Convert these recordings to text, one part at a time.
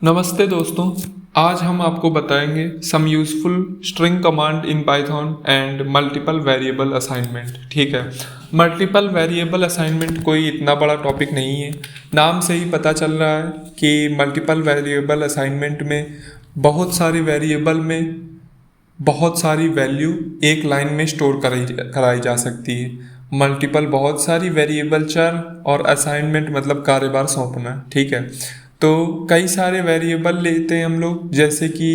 नमस्ते दोस्तों। आज हम आपको बताएंगे some useful string command in Python and multiple variable assignment. ठीक है, मल्टीपल वेरिएबल असाइनमेंट कोई इतना बड़ा टॉपिक नहीं है। नाम से ही पता चल रहा है कि मल्टीपल वेरिएबल असाइनमेंट में बहुत सारी वेरिएबल में बहुत सारी वैल्यू एक लाइन में स्टोर कराई जा सकती है। मल्टीपल बहुत सारी वेरिएबल चर और असाइनमेंट मतलब कार्यभार सौंपना। ठीक है, तो कई सारे वेरिएबल लेते हैं हम लोग, जैसे कि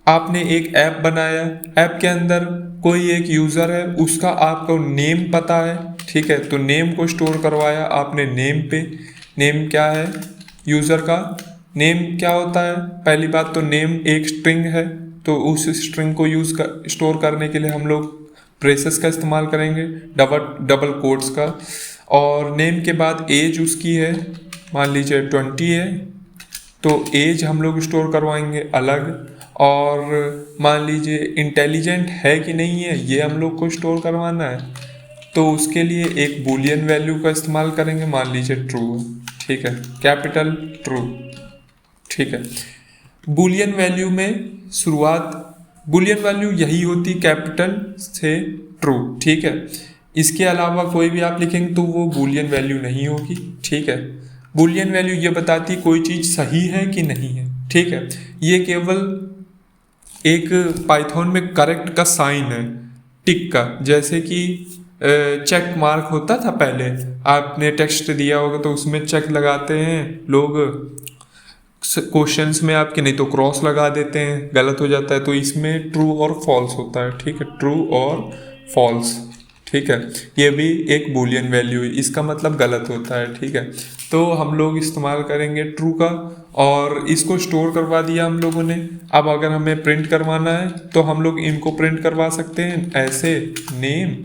आपने एक ऐप बनाया, ऐप के अंदर कोई एक यूज़र है, उसका आपको नेम पता है। ठीक है, तो नेम को स्टोर करवाया आपने नेम पे। नेम क्या है? यूज़र का नेम क्या होता है? पहली बात तो नेम एक स्ट्रिंग है, तो उस स्ट्रिंग को स्टोर करने के लिए हम लोग ब्रेसेस का इस्तेमाल करेंगे, डबल डबल कोट्स का। और नेम के बाद एज उसकी है, मान लीजिए 20 है, तो एज हम लोग स्टोर करवाएंगे अलग। और मान लीजिए इंटेलिजेंट है कि नहीं है, ये हम लोग को स्टोर करवाना है, तो उसके लिए एक बूलियन वैल्यू का इस्तेमाल करेंगे, मान लीजिए ट्रू है। ठीक है, कैपिटल ट्रू। ठीक है, बूलियन वैल्यू में शुरुआत, बूलियन वैल्यू यही होती कैपिटल से ट्रू। ठीक है, इसके अलावा कोई भी आप लिखेंगे तो वो बूलियन वैल्यू नहीं होगी। ठीक है, बूलियन वैल्यू ये बताती है कोई चीज़ सही है कि नहीं है। ठीक है, ये केवल एक पाइथन में करेक्ट का साइन है, टिक का। जैसे कि चेक मार्क होता था पहले, आपने टेक्स्ट दिया होगा तो उसमें चेक लगाते हैं लोग क्वेश्चंस में आपके, नहीं तो क्रॉस लगा देते हैं, गलत हो जाता है। तो इसमें ट्रू और फॉल्स होता है। ठीक है, ट्रू और फॉल्स। ठीक है, ये भी एक बूलियन वैल्यू है, इसका मतलब गलत होता है। ठीक है, तो हम लोग इस्तेमाल करेंगे ट्रू का, और इसको स्टोर करवा दिया हम लोगों ने। अब अगर हमें प्रिंट करवाना है तो हम लोग इनको प्रिंट करवा सकते हैं ऐसे, name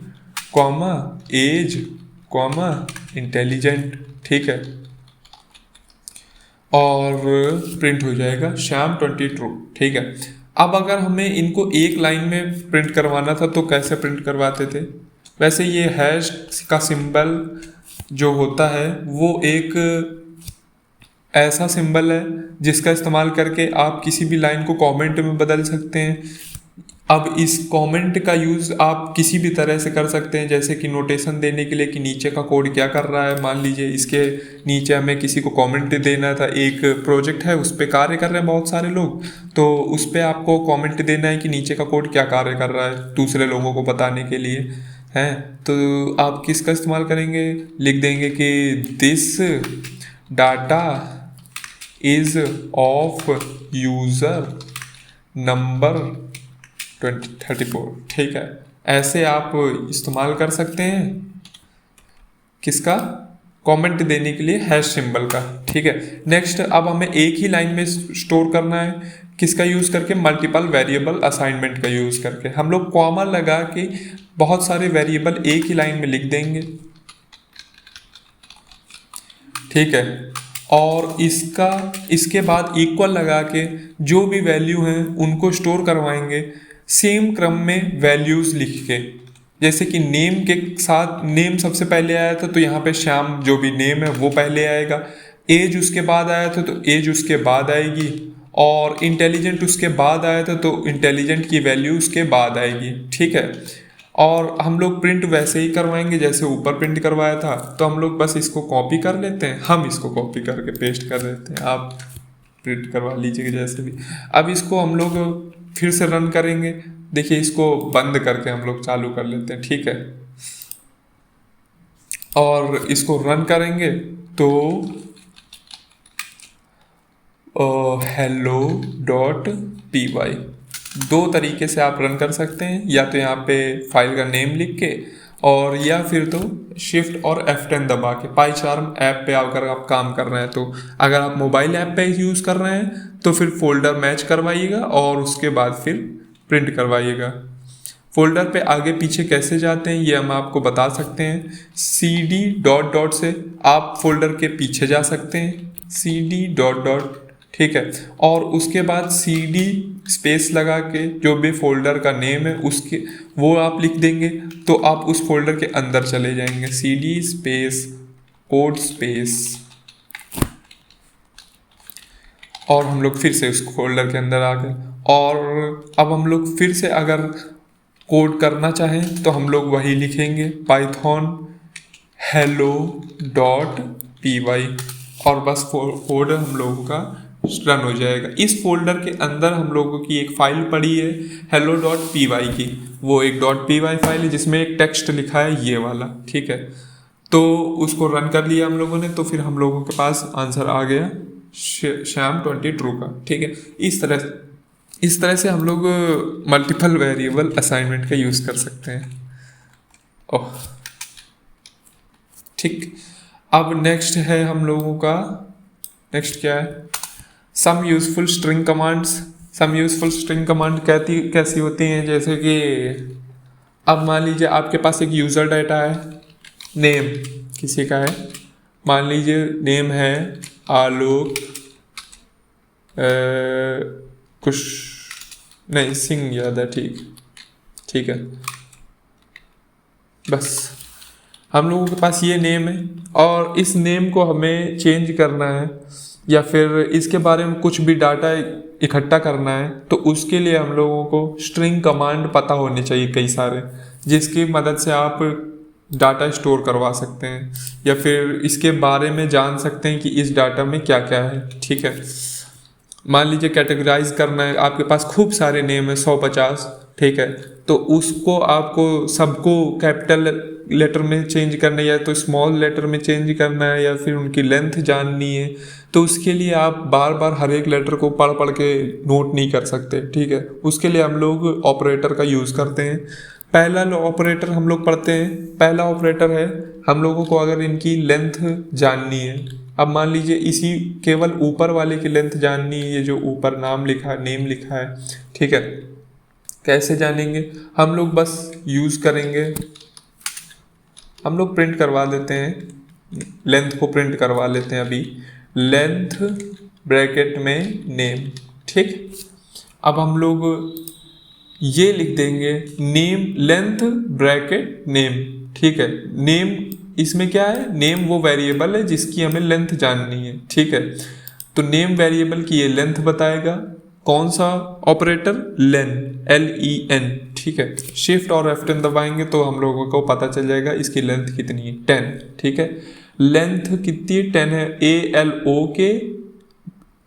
comma age comma intelligent. ठीक है, और प्रिंट हो जाएगा श्याम 20 ट्रू। ठीक है, अब अगर हमें इनको एक लाइन में प्रिंट करवाना था तो कैसे प्रिंट करवाते थे? वैसे ये हैश का सिंबल जो होता है वो एक ऐसा सिंबल है जिसका इस्तेमाल करके आप किसी भी लाइन को कमेंट में बदल सकते हैं। अब इस कमेंट का यूज़ आप किसी भी तरह से कर सकते हैं, जैसे कि नोटेशन देने के लिए कि नीचे का कोड क्या कर रहा है। मान लीजिए इसके नीचे हमें किसी को कमेंट देना था, एक प्रोजेक्ट है उस पर कार्य कर रहे हैं बहुत सारे लोग, तो उस पर आपको कमेंट देना है कि नीचे का कोड क्या कार्य कर रहा है, दूसरे लोगों को बताने के लिए हैं। तो आप किसका इस्तेमाल करेंगे? लिख देंगे कि this data is of user number 2034। ठीक है, ऐसे आप इस्तेमाल कर सकते हैं किसका? कमेंट देने के लिए हैश सिंबल का। ठीक है, नेक्स्ट अब हमें एक ही लाइन में स्टोर करना है, किसका यूज़ करके? मल्टीपल वेरिएबल असाइनमेंट का यूज़ करके। हम लोग कॉमा लगा के बहुत सारे वेरिएबल एक ही लाइन में लिख देंगे। ठीक है, और इसके बाद इक्वल लगा के जो भी वैल्यू हैं उनको स्टोर करवाएंगे सेम क्रम में वैल्यूज़ लिख के। जैसे कि नेम के साथ नेम सबसे पहले आया था तो यहाँ पे श्याम जो भी नेम है वो पहले आएगा। एज उसके बाद आया था तो एज उसके बाद आएगी, और इंटेलिजेंट उसके बाद आया था तो इंटेलिजेंट की वैल्यू उसके बाद आएगी। ठीक है, और हम लोग प्रिंट वैसे ही करवाएंगे जैसे ऊपर प्रिंट करवाया था। तो हम लोग बस इसको कॉपी कर लेते हैं, हम इसको कॉपी करके पेस्ट कर देते हैं, आप प्रिंट करवा लीजिएगा जैसे भी। अब इसको हम लोग फिर से रन करेंगे। देखिए, इसको बंद करके हम लोग चालू कर लेते हैं। ठीक है, और इसको रन करेंगे तो hello.py दो तरीके से आप रन कर सकते हैं, या तो यहाँ पे फाइल का नेम लिख के, और या फिर तो शिफ्ट और F10 दबा के। पाईचार्म ऐप पे अगर आप काम कर रहे हैं तो, अगर आप मोबाइल ऐप पे यूज़ कर रहे हैं तो फिर फोल्डर मैच करवाइएगा और उसके बाद फिर प्रिंट करवाइएगा। फोल्डर पे आगे पीछे कैसे जाते हैं ये हम आपको बता सकते हैं। CD डॉट डॉट से आप फोल्डर के पीछे जा सकते हैं, CD डॉट डॉट। ठीक है, और उसके बाद CD स्पेस लगा के जो भी फोल्डर का नेम है उसके वो आप लिख देंगे, तो आप उस फोल्डर के अंदर चले जाएंगे। CD स्पेस कोड स्पेस और हम लोग फिर से उस फोल्डर के अंदर आ गए, और अब हम लोग फिर से अगर कोड करना चाहें तो हम लोग वही लिखेंगे, पाइथन hello.py, और बस कोड हम लोगों का रन हो जाएगा। इस फोल्डर के अंदर हम लोगों की एक फाइल पड़ी है hello.py की, वो एक .py फाइल है जिसमें एक टेक्स्ट लिखा है ये वाला, ठीक है। तो उसको रन कर लिया हम लोगों ने, तो फिर हम लोगों के पास आंसर आ गया श्याम 20 ट्रू का, ठीक है। इस तरह से हम लोग मल्टीपल वेरिएबल असाइनमेंट का यूज़ कर सकते हैं। ओह, ठीक। अब नेक्स्ट है हम लोगों का, नेक्स्ट क्या है, some useful string commands. Some useful string command कैसी होती हैं, जैसे कि अब मान लीजिए आपके पास एक यूज़र डाटा है, नेम किसी का है, मान लीजिए नेम है आलोक कुछ नहीं, सिंह याद है, ठीक है। बस हम लोगों के पास ये नेम है, और इस नेम को हमें चेंज करना है या फिर इसके बारे में कुछ भी डाटा इकट्ठा करना है, तो उसके लिए हम लोगों को स्ट्रिंग कमांड पता होने चाहिए कई सारे, जिसकी मदद से आप डाटा स्टोर करवा सकते हैं या फिर इसके बारे में जान सकते हैं कि इस डाटा में क्या क्या है, ठीक है। मान लीजिए कैटेगराइज करना है, आपके पास खूब सारे नेम है 150, ठीक है, तो उसको आपको सबको कैपिटल लेटर में चेंज करना है या तो स्मॉल लेटर में चेंज करना है या फिर उनकी लेंथ जाननी है, तो उसके लिए आप बार बार हर एक लेटर को पढ़ पढ़ के नोट नहीं कर सकते, ठीक है। उसके लिए हम लोग ऑपरेटर का यूज़ करते हैं। पहला ऑपरेटर हम लोग पढ़ते हैं, पहला ऑपरेटर है हम लोगों को अगर इनकी लेंथ जाननी है। अब मान लीजिए इसी केवल ऊपर वाले की लेंथ जाननी है, ये जो ऊपर नाम लिखा है, नेम लिखा है, ठीक है। कैसे जानेंगे, हम लोग बस यूज़ करेंगे, हम लोग प्रिंट करवा देते हैं, लेंथ को प्रिंट करवा लेते हैं अभी, लेंथ ब्रैकेट में नेम, ठीक। अब हम लोग ये लिख देंगे नेम लेंथ ब्रैकेट नेम, ठीक है। नेम इसमें क्या है, नेम वो वेरिएबल है जिसकी हमें लेंथ जाननी है, ठीक है। तो नेम वेरिएबल की ये लेंथ बताएगा, कौन सा ऑपरेटर, लेन, LEN, ठीक है। शिफ्ट और F10 दबाएंगे तो हम लोगों को पता चल जाएगा इसकी लेंथ कितनी है, 10, ठीक है। लेंथ कितनी 10 है, ALOK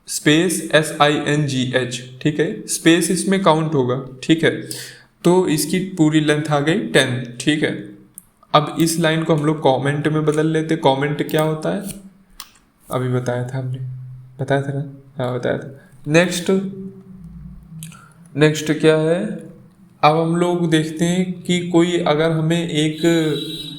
स्पेस SINGH, ठीक है, स्पेस इसमें काउंट होगा, ठीक है। तो इसकी पूरी लेंथ आ गई 10, ठीक है। अब इस लाइन को हम लोग कमेंट में बदल लेते। कमेंट क्या होता है, अभी बताया था हमने, बताया था ना, हाँ बताया था। नेक्स्ट क्या है, अब हम लोग देखते हैं कि कोई अगर हमें एक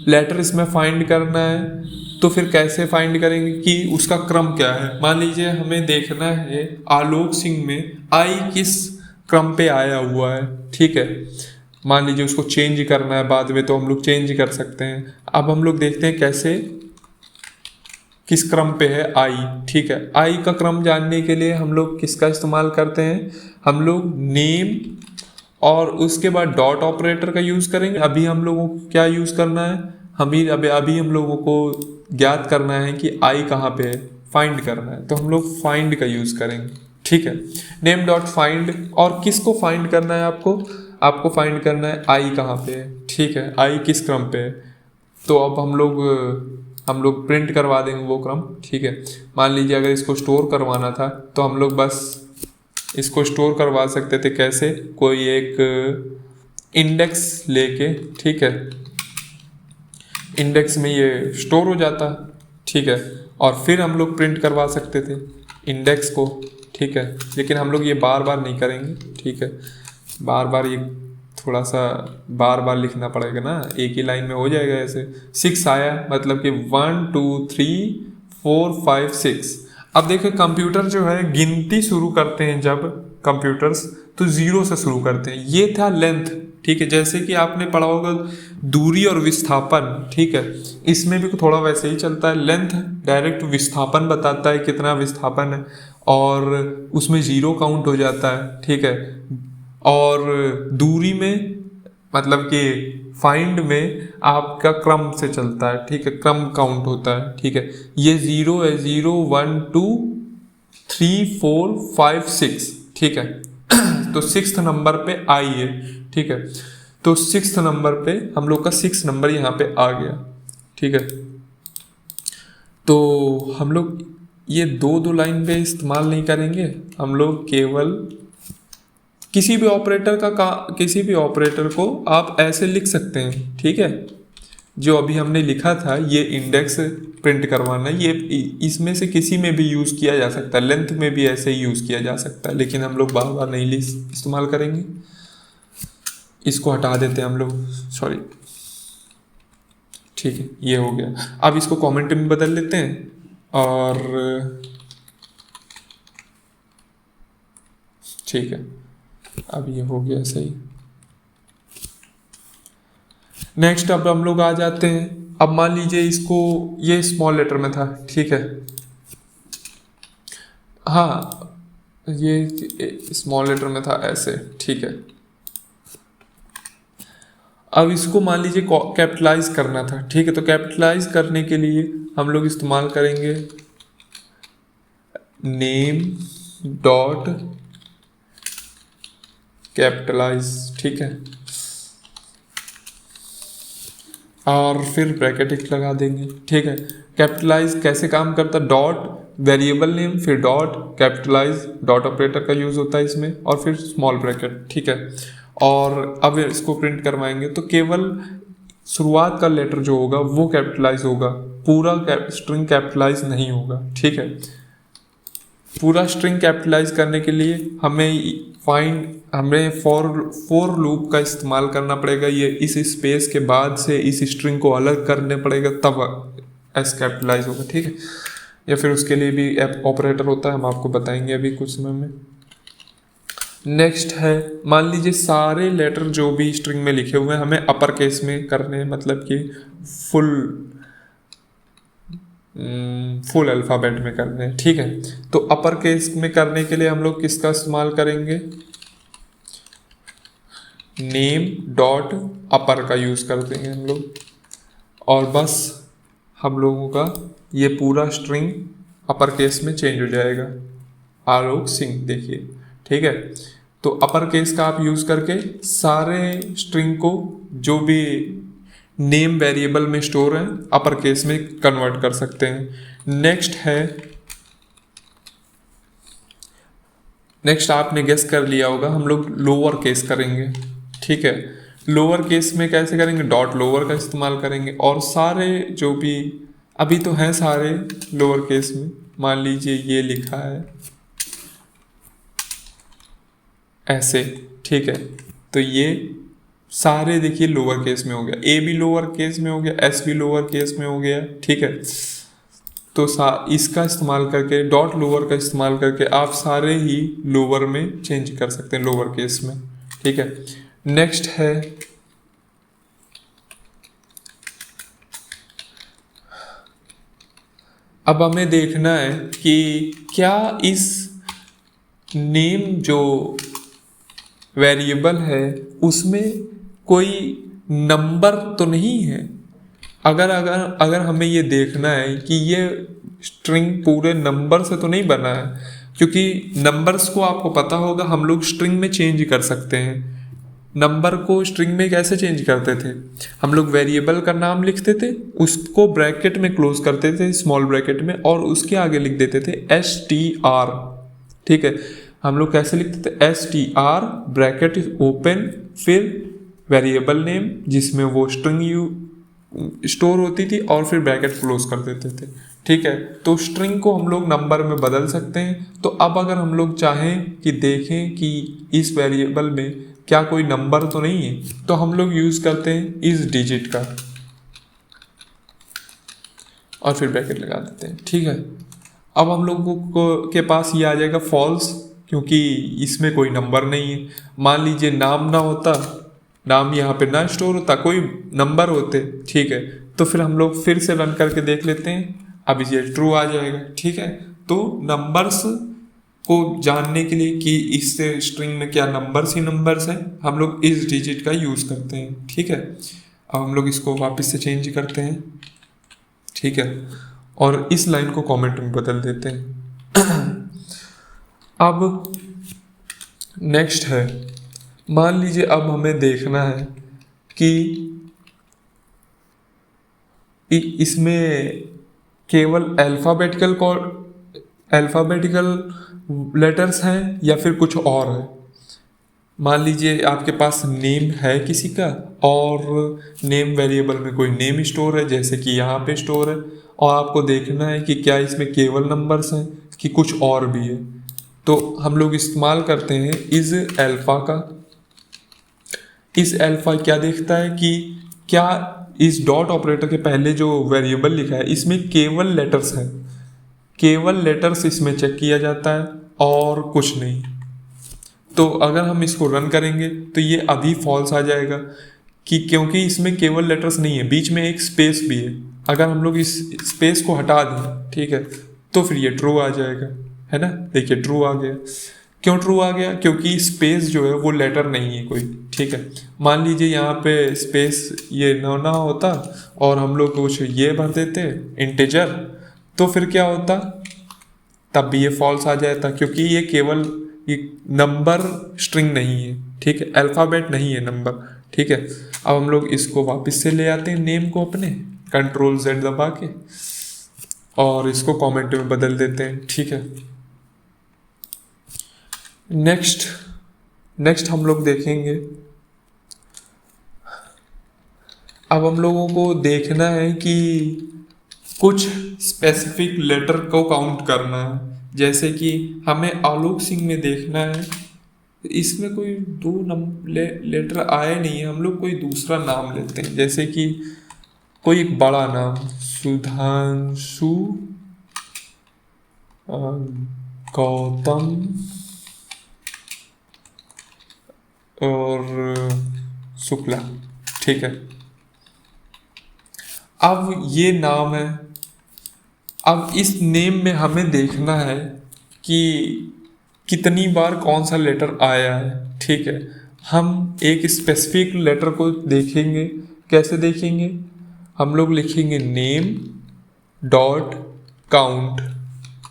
लेटर इसमें फाइंड करना है तो फिर कैसे फाइंड करेंगे कि उसका क्रम क्या है। मान लीजिए हमें देखना है आलोक सिंह में आई किस क्रम पे आया हुआ है, ठीक है। मान लीजिए उसको चेंज करना है बाद में, तो हम लोग चेंज कर सकते हैं। अब हम लोग देखते हैं कैसे, किस क्रम पे है आई, ठीक है। आई का क्रम जानने के लिए हम लोग किसका इस्तेमाल करते हैं, हम लोग नेम और उसके बाद डॉट ऑपरेटर का यूज़ करेंगे। अभी हम लोगों को क्या यूज़ करना है, अभी हम लोगों को ज्ञात करना है कि आई कहाँ पे है, फाइंड करना है, तो हम लोग फाइंड का यूज़ करेंगे, ठीक है। नेम डॉट फाइंड, और किसको फाइंड करना है, आपको फाइंड करना है आई कहाँ पे है, ठीक है, आई किस क्रम पे है। तो अब हम लोग प्रिंट करवा देंगे वो क्रम, ठीक है। मान लीजिए अगर इसको स्टोर करवाना था तो हम लोग बस इसको स्टोर करवा सकते थे, कैसे, कोई एक इंडेक्स लेके, ठीक है, इंडेक्स में ये स्टोर हो जाता, ठीक है, और फिर हम लोग प्रिंट करवा सकते थे इंडेक्स को, ठीक है। लेकिन हम लोग ये बार बार नहीं करेंगे, ठीक है, बार बार ये थोड़ा सा बार बार लिखना पड़ेगा ना, एक ही लाइन में हो जाएगा ऐसे। 6 आया मतलब कि 1 2 3 4 5 6। अब देखिए कंप्यूटर जो है गिनती शुरू करते हैं जब कंप्यूटर्स, तो 0 से शुरू करते हैं। ये था लेंथ, ठीक है, जैसे कि आपने पढ़ा होगा दूरी और विस्थापन, ठीक है, इसमें भी थोड़ा वैसे ही चलता है। लेंथ डायरेक्ट विस्थापन बताता है कितना विस्थापन है, और उसमें 0 काउंट हो जाता है, ठीक है। और दूरी में मतलब कि फाइंड में आपका क्रम से चलता है, ठीक है, क्रम काउंट होता है, ठीक है। ये 0 है, 0 1 2 3456, ठीक है। तो 6th नंबर पे आई है, ठीक है। तो 6th नंबर पे हम लोग का 6 नंबर यहाँ पे आ गया, ठीक है। तो हम लोग ये दो लाइन पे इस्तेमाल नहीं करेंगे, हम लोग केवल किसी भी ऑपरेटर को आप ऐसे लिख सकते हैं, ठीक है। जो अभी हमने लिखा था ये इंडेक्स प्रिंट करवाना, ये इसमें से किसी में भी यूज़ किया जा सकता है, लेंथ में भी ऐसे ही यूज़ किया जा सकता है, लेकिन हम लोग बार बार नहीं इस्तेमाल करेंगे। इसको हटा देते हैं हम लोग, सॉरी, ठीक है, ये हो गया। अब इसको कमेंट में बदल लेते हैं और ठीक है, अब ये हो गया सही। नेक्स्ट अब हम लोग आ जाते हैं, अब मान लीजिए इसको, ये स्मॉल लेटर में था, ठीक है, हाँ ये स्मॉल लेटर में था ऐसे, ठीक है। अब इसको मान लीजिए कैपिटलाइज करना था, ठीक है। तो कैपिटलाइज करने के लिए हम लोग इस्तेमाल करेंगे नेम डॉट कैपिटलाइज, ठीक है, और फिर ब्रैकेट लगा देंगे, ठीक है। कैपिटलाइज कैसे काम करता है, डॉट वेरिएबल नेम, फिर डॉट कैपिटलाइज, डॉट ऑपरेटर का यूज होता है इसमें, और फिर स्मॉल ब्रैकेट, ठीक है। और अब इसको प्रिंट करवाएंगे तो केवल शुरुआत का लेटर जो होगा वो कैपिटलाइज होगा, पूरा स्ट्रिंग कैपिटलाइज नहीं होगा, ठीक है। पूरा स्ट्रिंग कैपिटलाइज करने के लिए हमें फॉर लूप का इस्तेमाल करना पड़ेगा, ये इस स्पेस के बाद से इस स्ट्रिंग को अलग करने पड़ेगा, तब एस कैपिटलाइज होगा, ठीक है। या फिर उसके लिए भी ऑपरेटर होता है, हम आपको बताएंगे अभी कुछ समय में। नेक्स्ट है, मान लीजिए सारे लेटर जो भी स्ट्रिंग में लिखे हुए हैं हमें अपर केस में करने हैं, मतलब कि फुल अल्फ़ाबेट में करने हैं, ठीक है। तो अपर केस में करने के लिए हम लोग किसका इस्तेमाल करेंगे, नेम डॉट अपर का यूज़ कर देंगे हम लोग, और बस हम लोगों का ये पूरा स्ट्रिंग अपर केस में चेंज हो जाएगा। आलोक सिंह, देखिए, ठीक है। तो अपर केस का आप यूज़ करके सारे स्ट्रिंग को जो भी नेम वेरिएबल में स्टोर है अपर केस में कन्वर्ट कर सकते हैं। नेक्स्ट आपने गेस कर लिया होगा, हम लोग लोअर केस करेंगे, ठीक है। लोअर केस में कैसे करेंगे, डॉट लोअर का इस्तेमाल करेंगे, और सारे जो भी अभी तो हैं सारे लोअर केस में, मान लीजिए ये लिखा है ऐसे, ठीक है। तो ये सारे देखिए लोअर केस में हो गया, ए भी लोअर केस में हो गया, एस भी लोअर केस में हो गया, ठीक है। तो इसका इस्तेमाल करके, डॉट लोअर का इस्तेमाल करके आप सारे ही लोअर में चेंज कर सकते हैं, लोअर केस में, ठीक है। नेक्स्ट है, अब हमें देखना है कि क्या इस नेम जो वेरिएबल है उसमें कोई नंबर तो नहीं है। अगर हमें ये देखना है कि ये स्ट्रिंग पूरे नंबर से तो नहीं बना है, क्योंकि नंबर्स को आपको पता होगा हम लोग स्ट्रिंग में चेंज कर सकते हैं। नंबर को स्ट्रिंग में कैसे चेंज करते थे, हम लोग वेरिएबल का नाम लिखते थे, उसको ब्रैकेट में क्लोज करते थे, स्मॉल ब्रैकेट में, और उसके आगे लिख देते थे STR, ठीक है। हम लोग कैसे लिखते थे, STR ब्रैकेट ओपन, फिर वेरिएबल नेम जिसमें वो स्ट्रिंग स्टोर होती थी, और फिर ब्रैकेट क्लोज कर देते थे, ठीक है। तो स्ट्रिंग को हम लोग नंबर में बदल सकते हैं। तो अब अगर हम लोग चाहें कि देखें कि इस वेरिएबल में क्या कोई नंबर तो नहीं है, तो हम लोग यूज़ करते हैं इस डिजिट का, और फिर ब्रैकेट लगा देते हैं, ठीक है। अब हम लोगों के पास ये आ जाएगा फॉल्स, क्योंकि इसमें कोई नंबर नहीं है। मान लीजिए नाम ना होता, नाम यहाँ पे ना स्टोर होता, कोई नंबर होते, ठीक है। तो फिर हम लोग फिर से रन करके देख लेते हैं, अब ये ट्रू आ जाएगा, ठीक है। तो नंबर्स को जानने के लिए कि इस स्ट्रिंग में क्या नंबर्स ही नंबर्स हैं, हम लोग इस डिजिट का यूज़ करते हैं, ठीक है। अब हम लोग इसको वापस से चेंज करते हैं, ठीक है, और इस लाइन को कमेंट में बदल देते हैं। अब नेक्स्ट है, मान लीजिए अब हमें देखना है कि इसमें केवल अल्फ़ाबेटिकल लेटर्स हैं या फिर कुछ और है। मान लीजिए आपके पास नेम है किसी का और नेम वेरिएबल में कोई नेम स्टोर है, जैसे कि यहाँ पे स्टोर है, और आपको देखना है कि क्या इसमें केवल नंबर्स हैं कि कुछ और भी है। तो हम लोग इस्तेमाल करते हैं इस अल्फ़ा का। इस अल्फ़ा क्या देखता है कि क्या इस डॉट ऑपरेटर के पहले जो वेरिएबल लिखा है इसमें केवल लेटर्स हैं, केवल लेटर्स इसमें चेक किया जाता है और कुछ नहीं। तो अगर हम इसको रन करेंगे तो ये अभी फॉल्स आ जाएगा कि क्योंकि इसमें केवल लेटर्स नहीं है, बीच में एक स्पेस भी है। अगर हम लोग इस स्पेस को हटा दें, ठीक है, तो फिर ये ट्रू आ जाएगा, है ना। देखिए ट्रू आ गया। क्यों ट्रू आ गया? क्योंकि स्पेस जो है वो लेटर नहीं है कोई, ठीक है। मान लीजिए यहाँ पे स्पेस ये ना होता और हम लोग कुछ ये भर देते इंटीजर, तो फिर क्या होता? तब भी ये फॉल्स आ जाता, क्योंकि ये केवल एक नंबर स्ट्रिंग नहीं है, ठीक है, अल्फ़ाबेट नहीं है, नंबर, ठीक है। अब हम लोग इसको वापस से ले आते हैं नेम को अपने, Ctrl+Z दबा के, और इसको कमेंट में बदल देते हैं, ठीक है। नेक्स्ट हम लोग देखेंगे, अब हम लोगों को देखना है कि कुछ स्पेसिफिक लेटर को काउंट करना है। जैसे कि हमें आलोक सिंह में देखना है, इसमें कोई दो लेटर आए नहीं है, हम लोग कोई दूसरा नाम लेते हैं, जैसे कि कोई एक बड़ा नाम, सुधांशु गौतम और शुक्ला, ठीक है। अब ये नाम है। अब इस नेम में हमें देखना है कि कितनी बार कौन सा लेटर आया है, ठीक है। हम एक स्पेसिफिक लेटर को देखेंगे। कैसे देखेंगे? हम लोग लिखेंगे नेम डॉट काउंट,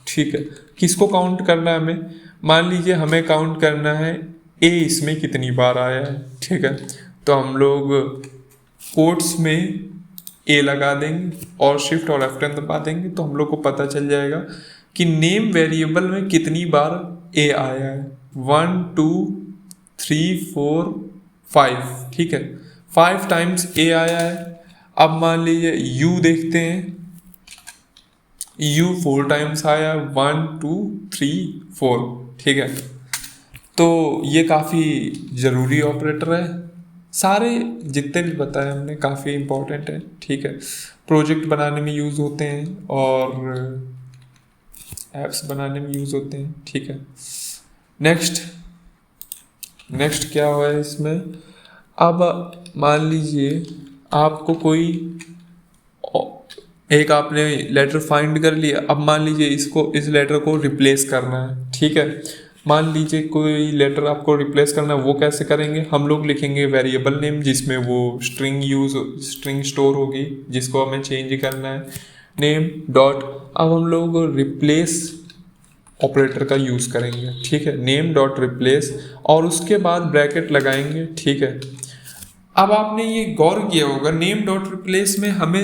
ठीक है। किसको काउंट करना है हमें? मान लीजिए हमें काउंट करना है ए इसमें कितनी बार आया है, ठीक है। तो हम लोग कोट्स में ए लगा देंगे और शिफ्ट और F10 दबा देंगे, तो हम लोग को पता चल जाएगा कि नेम वेरिएबल में कितनी बार ए आया है। 1 2 3 4 5, ठीक है, 5 टाइम्स ए आया है। अब मान लीजिए यू देखते हैं, यू 4 टाइम्स आया, 1 2 3 4, ठीक है। तो ये काफ़ी ज़रूरी ऑपरेटर है। सारे जितने भी बताए हमने काफ़ी इम्पोर्टेंट है, ठीक है। प्रोजेक्ट बनाने में यूज़ होते हैं और एप्स बनाने में यूज़ होते हैं, ठीक है। नेक्स्ट क्या हुआ है इसमें? अब मान लीजिए आपको कोई एक आपने लेटर फाइंड कर लिया। अब मान लीजिए इस लेटर को रिप्लेस करना है, ठीक है। मान लीजिए कोई लेटर आपको रिप्लेस करना है, वो कैसे करेंगे? हम लोग लिखेंगे वेरिएबल नेम जिसमें वो स्ट्रिंग स्टोर होगी, जिसको हमें चेंज करना है, नेम डॉट। अब हम लोग रिप्लेस ऑपरेटर का यूज़ करेंगे, ठीक है, नेम डॉट रिप्लेस, और उसके बाद ब्रैकेट लगाएंगे, ठीक है। अब आपने ये गौर किया होगा, नेम डॉट रिप्लेस में हमें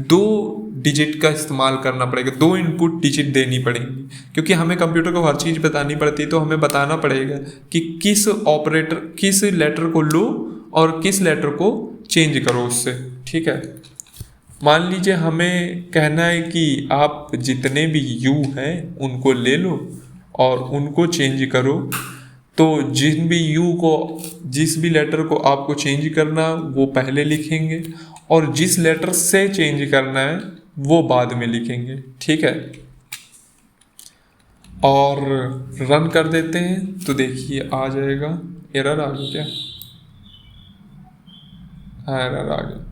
2 डिजिट का इस्तेमाल करना पड़ेगा, 2 इनपुट डिजिट देनी पड़ेंगी, क्योंकि हमें कंप्यूटर को हर चीज़ बतानी पड़ती है। तो हमें बताना पड़ेगा कि किस लेटर को लो और किस लेटर को चेंज करो उससे, ठीक है। मान लीजिए हमें कहना है कि आप जितने भी यू हैं उनको ले लो और उनको चेंज करो। तो जिस भी लेटर को आपको चेंज करना वो पहले लिखेंगे, और जिस लेटर से चेंज करना है वो बाद में लिखेंगे, ठीक है। और रन कर देते हैं तो देखिए आ जाएगा। एरर आ गया क्या? हाँ एरर आ गया,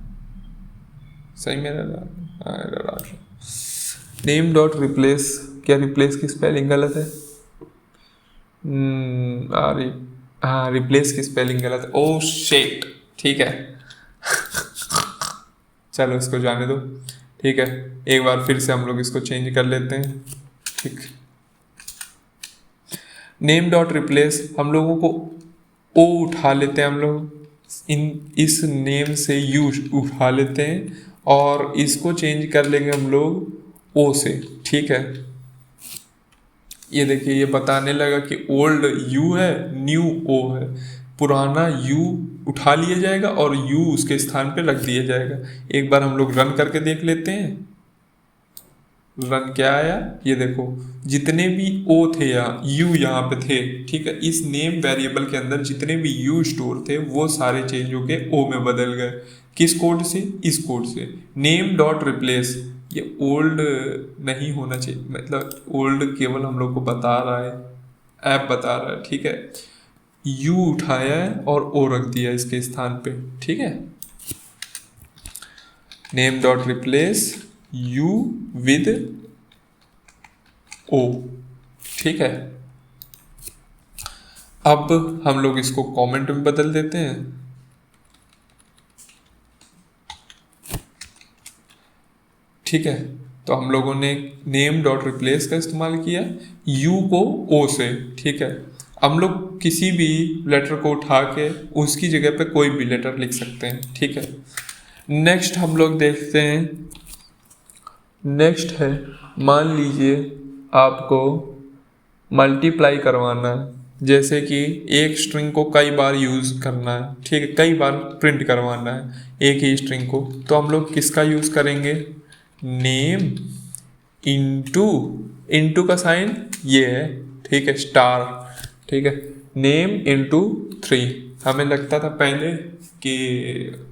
सही में एरर आ गया, हाँ एरर आ गया। नेम डॉट रिप्लेस, क्या रिप्लेस की स्पेलिंग गलत है? हाँ रिप्लेस की स्पेलिंग गलत है, ओह शिट, ठीक है। चलो इसको जाने दो, ठीक है। एक बार फिर से हम लोग इसको चेंज कर लेते हैं, ठीक। नेम डॉट रिप्लेस हम लोगों को ओ उठा लेते हैं, हम लोग इस नेम से यू उठा लेते हैं और इसको चेंज कर लेंगे हम लोग ओ से। ठीक है, ये देखिए ये बताने लगा कि ओल्ड यू है, न्यू ओ है। पुराना यू उठा लिया जाएगा और यू उसके स्थान पे रख दिया जाएगा। एक बार हम लोग रन करके देख लेते हैं। रन क्या आया, ये देखो जितने भी ओ थे यहाँ, यू यहाँ पे थे, ठीक है, इस नेम वेरिएबल के अंदर जितने भी यू स्टोर थे वो सारे चेंज होके ओ में बदल गए। किस कोड से, इस कोड से। नेम डॉट रिप्लेस, ये ओल्ड नहीं होना चाहिए, मतलब ओल्ड केवल हम लोग को बता रहा है, ऐप बता रहा है, ठीक है। यू उठाया है और ओ रख दिया इसके स्थान पे, ठीक है। Name dot replace u with o, ठीक है। अब हम लोग इसको कमेंट में बदल देते हैं। ठीक है, तो हम लोगों ने नेम डॉट रिप्लेस का इस्तेमाल किया, यू को ओ से, ठीक है। हम लोग किसी भी लेटर को उठा के उसकी जगह पे कोई भी लेटर लिख सकते हैं, ठीक है। नेक्स्ट हम लोग देखते हैं, नेक्स्ट है, मान लीजिए आपको मल्टीप्लाई करवाना है, जैसे कि एक स्ट्रिंग को कई बार यूज़ करना है, ठीक है, कई बार प्रिंट करवाना है एक ही स्ट्रिंग को, तो हम लोग किसका यूज़ करेंगे, नेम इंटू, इंटू का साइन ये है, ठीक है, स्टार, ठीक है, नेम इंटू 3। हमें लगता था पहले कि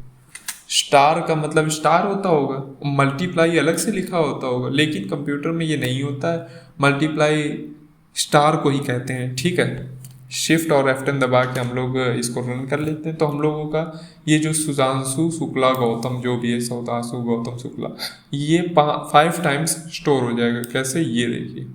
स्टार का मतलब स्टार होता होगा, मल्टीप्लाई अलग से लिखा होता होगा, लेकिन कंप्यूटर में ये नहीं होता है, मल्टीप्लाई स्टार को ही कहते हैं, ठीक है। शिफ्ट और F10 दबा के हम लोग इसको रन कर लेते हैं, तो हम लोगों का ये जो सुधांशु शुक्ला गौतम जो भी है, सौदासु गौतम शुक्ला, ये 5 टाइम्स स्टोर हो जाएगा। कैसे, ये देखिए,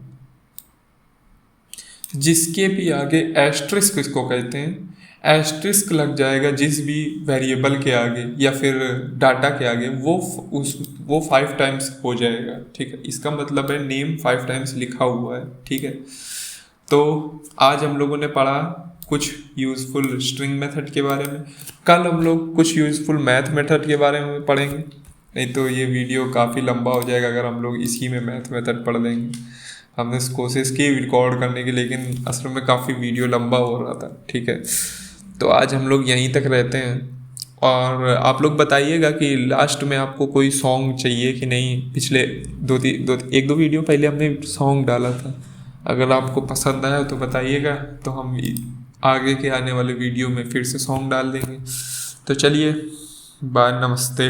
जिसके भी आगे एस्ट्रिस्क इसको कहते हैं, एस्ट्रिस्क लग जाएगा जिस भी वेरिएबल के आगे या फिर डाटा के आगे, वो 5 टाइम्स हो जाएगा, ठीक है। इसका मतलब है नेम 5 टाइम्स लिखा हुआ है, ठीक है। तो आज हम लोगों ने पढ़ा कुछ यूज़फुल स्ट्रिंग मेथड के बारे में, कल हम लोग कुछ यूज़फुल मैथ मेथड के बारे में पढ़ेंगे, नहीं तो ये वीडियो काफ़ी लंबा हो जाएगा अगर हम लोग इसी में मैथ मेथड पढ़ लेंगे। हमने कोशिश की रिकॉर्ड करने की, लेकिन असल में काफ़ी वीडियो लंबा हो रहा था, ठीक है। तो आज हम लोग यहीं तक रहते हैं, और आप लोग बताइएगा कि लास्ट में आपको कोई सॉन्ग चाहिए कि नहीं। पिछले एक दो वीडियो पहले हमने सॉन्ग डाला था, अगर आपको पसंद आया तो बताइएगा, तो हम आगे के आने वाले वीडियो में फिर से सॉन्ग डाल देंगे। तो चलिए, बाय, नमस्ते।